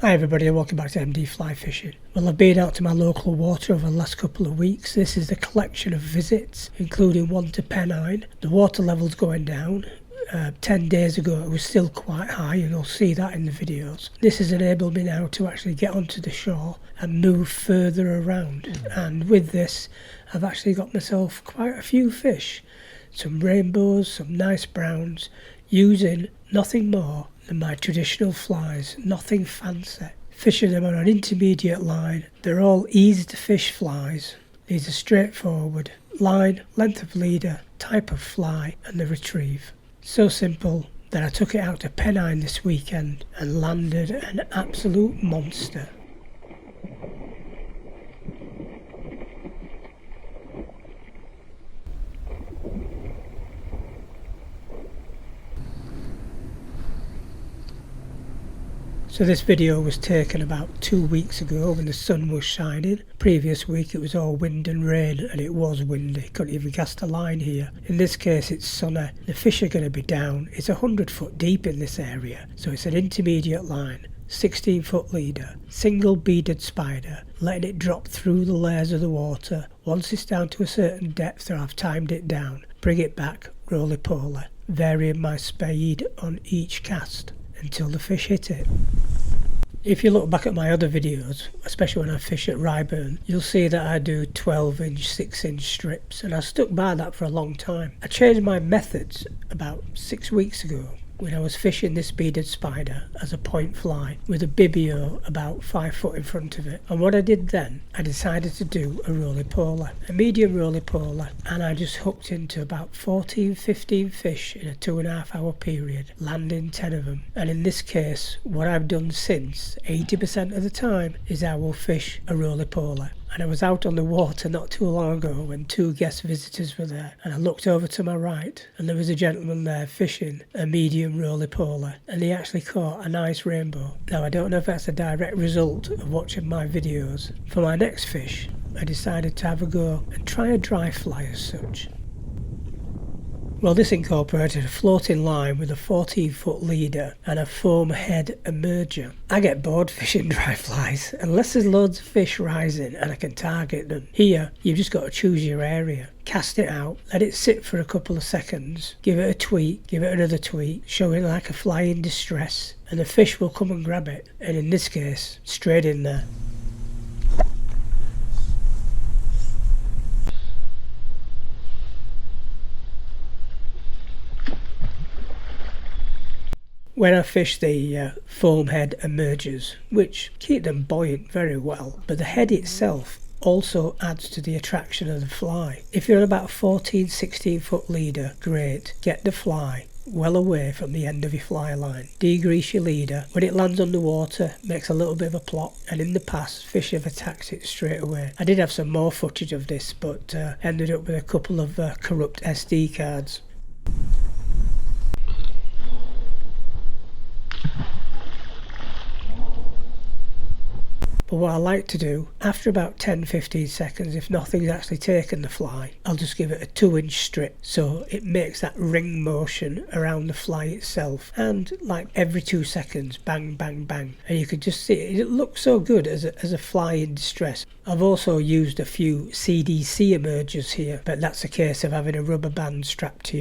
Hi everybody and welcome back to MD Fly Fishing. Well, I've been out to my local water over the last couple of weeks. This is a collection of visits, including one to Pennine. The water level's going down. 10 days ago it was still quite high, and you'll see that in the videos. This has enabled me now to actually get onto the shore and move further around. And with this, I've actually got myself quite a few fish. Some rainbows, some nice browns, using nothing more than my traditional flies, nothing fancy. Fishing them on an intermediate line. They're all easy to fish flies. These are straightforward. Line, length of leader, type of fly, and the retrieve. So simple that I took it out to Pennine this weekend and landed an absolute monster. So this video was taken about 2 weeks ago when the sun was shining. Previous week it was all wind and rain, and it was windy. Couldn't even cast a line here. In this case it's sunny. The fish are going to be down. It's 100 foot deep in this area, so it's an intermediate line. 16 foot leader, single beaded spider, letting it drop through the layers of the water. Once it's down to a certain depth, or I've timed it down, bring it back, roly-poly, varying my speed on each cast until the fish hit it. If you look back at my other videos, especially when I fish at Ryburn, you'll see that I do 12-inch, 6-inch strips, and I stuck by that for a long time. I changed my methods about 6 weeks ago when I was fishing this beaded spider as a point fly with a bibio about 5 foot in front of it. And what I did then, I decided to do a roly-poly, a medium roly-poly, and I just hooked into about 14-15 fish in a 2.5 hour period, landing 10 of them. And in this case, what I've done since, 80% of the time, is I will fish a roly-poly. And I was out on the water not too long ago when 2 guest visitors were there, and I looked over to my right and there was a gentleman there fishing a medium roly-poly, and he actually caught a nice rainbow. Now I don't know if that's a direct result of watching my videos. For my next fish, I decided to have a go and try a dry fly as such. Well, this incorporated a floating line with a 14-foot leader and a foam head emerger. I get bored fishing dry flies unless there's loads of fish rising and I can target them. Here, you've just got to choose your area. Cast it out, let it sit for a couple of seconds, give it a tweak, give it another tweak, show it like a fly in distress, and the fish will come and grab it, and in this case, straight in there. When I fish the foam head emergers, which keep them buoyant very well, but the head itself also adds to the attraction of the fly. If you're about a 14-16 foot leader, great, get the fly well away from the end of your fly line. Degrease your leader. When it lands on the water, makes a little bit of a plop, and in the past fish have attacked it straight away. I did have some more footage of this, but ended up with a couple of corrupt SD cards. But what I like to do, after about 10-15 seconds, if nothing's actually taken the fly, I'll just give it a 2-inch strip so it makes that ring motion around the fly itself. And like every 2 seconds, bang, bang, bang. And you can just see it. It looks so good as a fly in distress. I've also used a few CDC emergers here, but that's a case of having a rubber band strapped to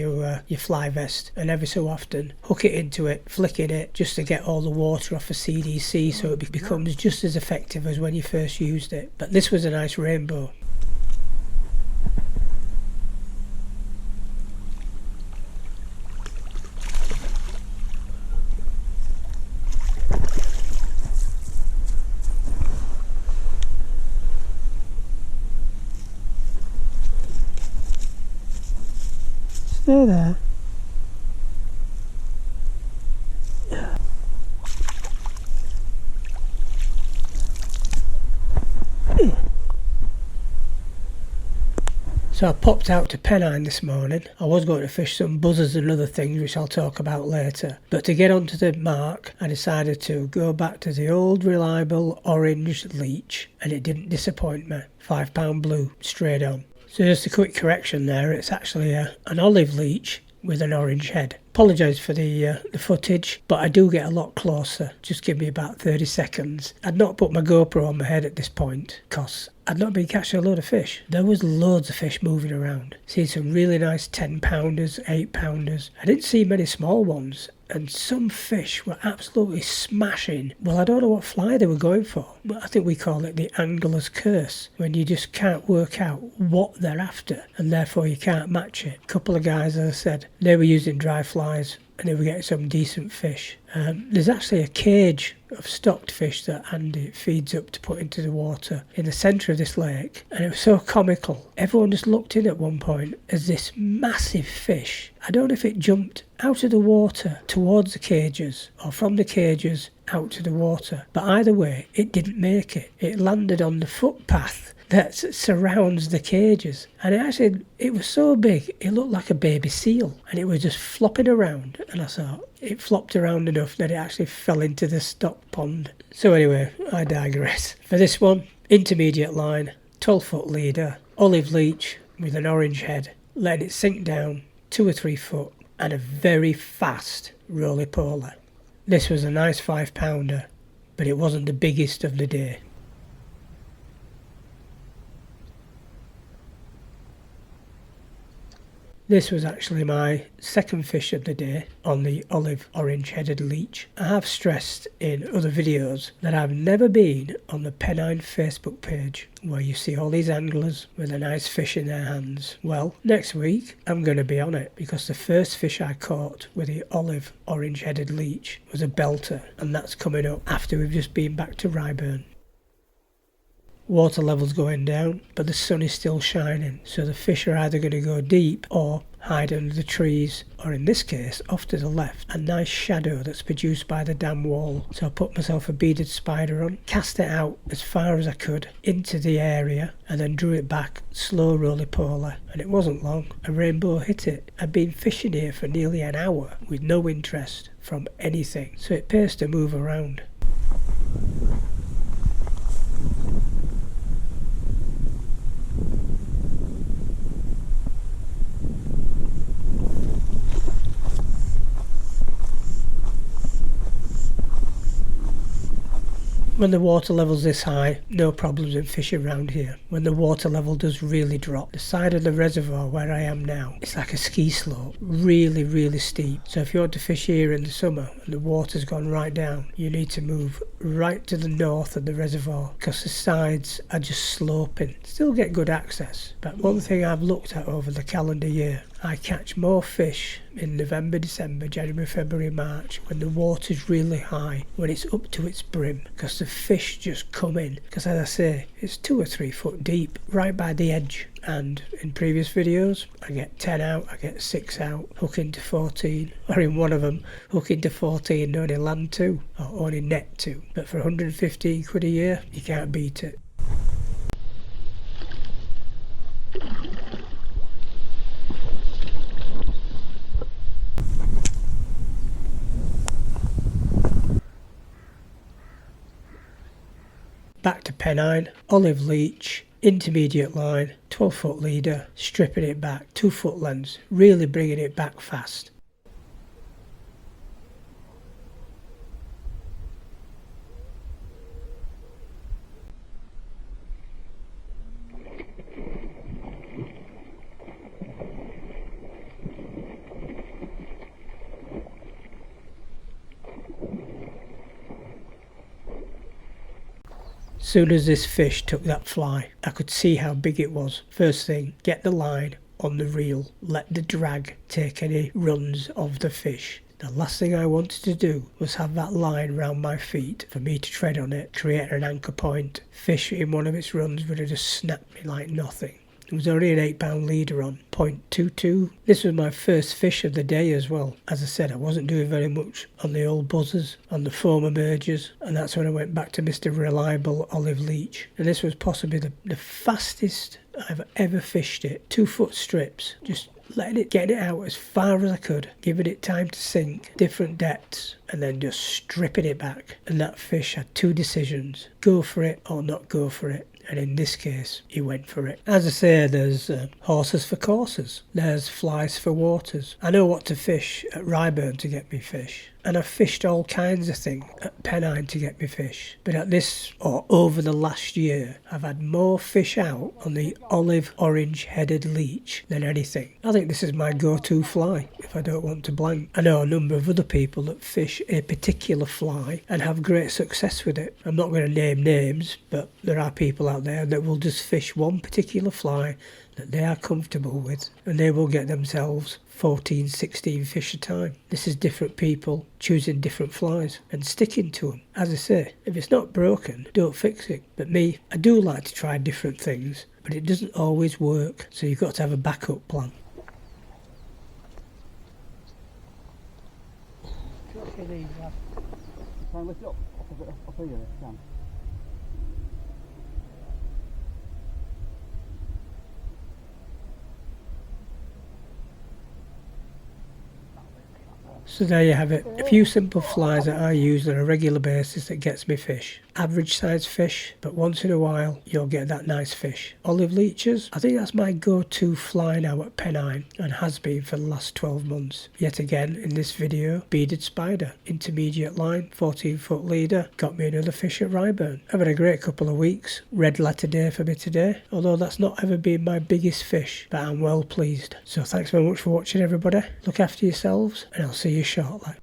your fly vest, and every so often hook it into it, flicking it just to get all the water off a CDC so it becomes just as effective as when you first used it. But this was a nice rainbow. Stay there. So I popped out to Pennine this morning. I was going to fish some buzzers and other things which I'll talk about later, but to get onto the mark I decided to go back to the old reliable orange leech, and it didn't disappoint me. £5 blue straight on. So just a quick correction there, it's actually an olive leech with an orange head. Apologise for the footage, but I do get a lot closer. Just give me about 30 seconds. I'd not put my GoPro on my head at this point because I'd not been catching a load of fish. There was loads of fish moving around. Seen some really nice 10-pounders, 8-pounders. I didn't see many small ones. And some fish were absolutely smashing. Well, I don't know what fly they were going for, but I think we call it the angler's curse, when you just can't work out what they're after, and therefore you can't match it. A couple of guys, as I said, they were using dry flies, and they were getting some decent fish. There's actually a cage of stocked fish that Andy feeds up to put into the water in the centre of this lake, and it was so comical. Everyone just looked in at one point as this massive fish, I don't know if it jumped out of the water towards the cages or from the cages out to the water, but either way it didn't make it. It landed on the footpath that surrounds the cages, and it was so big it looked like a baby seal, and it was just flopping around, and I thought it flopped around enough that it actually fell into the stock pond. So anyway, I digress. For this one, intermediate line, 12-foot leader, olive leech with an orange head, letting it sink down 2 or 3 foot, and a very fast roly-poly. This was a nice 5-pounder, but it wasn't the biggest of the day. This was actually my second fish of the day on the olive orange-headed leech. I have stressed in other videos that I've never been on the Pennine Facebook page where you see all these anglers with a nice fish in their hands. Well, next week I'm going to be on it because the first fish I caught with the olive orange-headed leech was a belter, and that's coming up after we've just been back to Ryburn. Water level's going down, but the sun is still shining, so the fish are either going to go deep or hide under the trees, or in this case, off to the left, a nice shadow that's produced by the dam wall. So I put myself a beaded spider on, cast it out as far as I could into the area, and then drew it back, slow roly-poly, and it wasn't long. A rainbow hit it. I'd been fishing here for nearly an hour with no interest from anything, so it pays to move around. When the water level's this high, no problems in fishing around here. When the water level does really drop, the side of the reservoir where I am now, it's like a ski slope, really, really steep. So if you want to fish here in the summer and the water's gone right down, you need to move right to the north of the reservoir because the sides are just sloping. Still get good access, but one thing I've looked at over the calendar year, I catch more fish in November, December, January, February, March when the water's really high, when it's up to its brim, because the fish just come in. Because as I say, it's 2 or 3 foot deep, right by the edge. And in previous videos, I get 10 out, I get 6 out, hook into 14, or in one of them, hook into 14 and only land 2, or only net 2. But for 115 quid a year, you can't beat it. Back to Pennine, olive leech, intermediate line, 12-foot leader, stripping it back, 2 foot lengths, really bringing it back fast. Soon as this fish took that fly, I could see how big it was. First thing, get the line on the reel, let the drag take any runs of the fish. The last thing I wanted to do was have that line round my feet for me to tread on it, create an anchor point. Fish in one of its runs would have just snapped me like nothing. There was only an 8-pound leader on, 0.22. This was my first fish of the day as well. As I said, I wasn't doing very much on the old buzzers, on the foam emergers, and that's when I went back to Mr. Reliable Olive Leech. And this was possibly the fastest I've ever fished it. 2 foot strips, just getting it out as far as I could, giving it time to sink, different depths, and then just stripping it back. And that fish had 2 decisions, go for it or not go for it. and in this case he went for it. As I say, there's horses for courses, there's flies for waters. I know what to fish at Ryburn to get me fish, and I've fished all kinds of things at Pennine to get me fish, but at this, or over the last year, I've had more fish out on the olive orange headed leech than anything. I think this is my go-to fly if I don't want to blank. I know a number of other people that fish a particular fly and have great success with it. I'm not going to name names, but there are people out there that will just fish one particular fly that they are comfortable with, and they will get themselves 14, 16 fish a time. This is different people choosing different flies and sticking to them. As I say, if it's not broken, don't fix it. But me, I do like to try different things, but it doesn't always work, so you've got to have a backup plan. Try and lift it up off here if you can. So there you have it, a few simple flies that I use on a regular basis that gets me fish. Average size fish, but once in a while you'll get that nice fish. Olive leeches, I think that's my go-to fly now at Pennine, and has been for the last 12 months. Yet again in this video, beaded spider, intermediate line, 14-foot leader, got me another fish at Ryburn. I've had a great couple of weeks, red letter day for me today, although that's not ever been my biggest fish, but I'm well pleased. So thanks very much for watching everybody, look after yourselves, and I'll see you shortly.